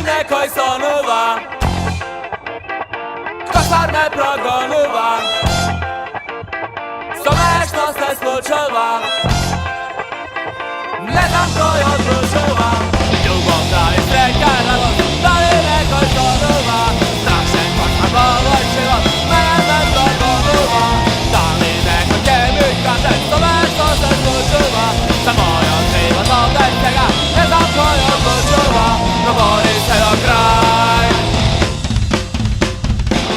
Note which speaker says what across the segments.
Speaker 1: nekoj sonova, košmar me progoniva, što nešto se slučava, ne znam ko je odlučila. Ljubav da li sreća i radost, da li nekoj sonova, strašen košmar boloj život, mene me progoniva. Da li neko će mi kaže, što nešto se slučava, sa mojom životom bez njega, ne znam ko je odlučila. No bori se do kraj,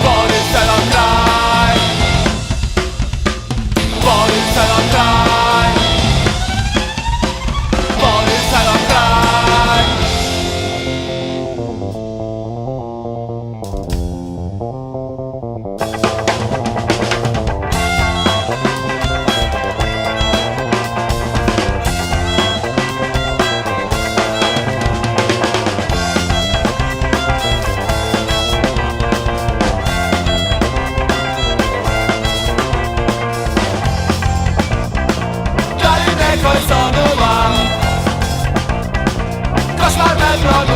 Speaker 1: bori se do kraj, bori se do kraj, bori se do kraj. Nekoj sonova, košmar me progoniva.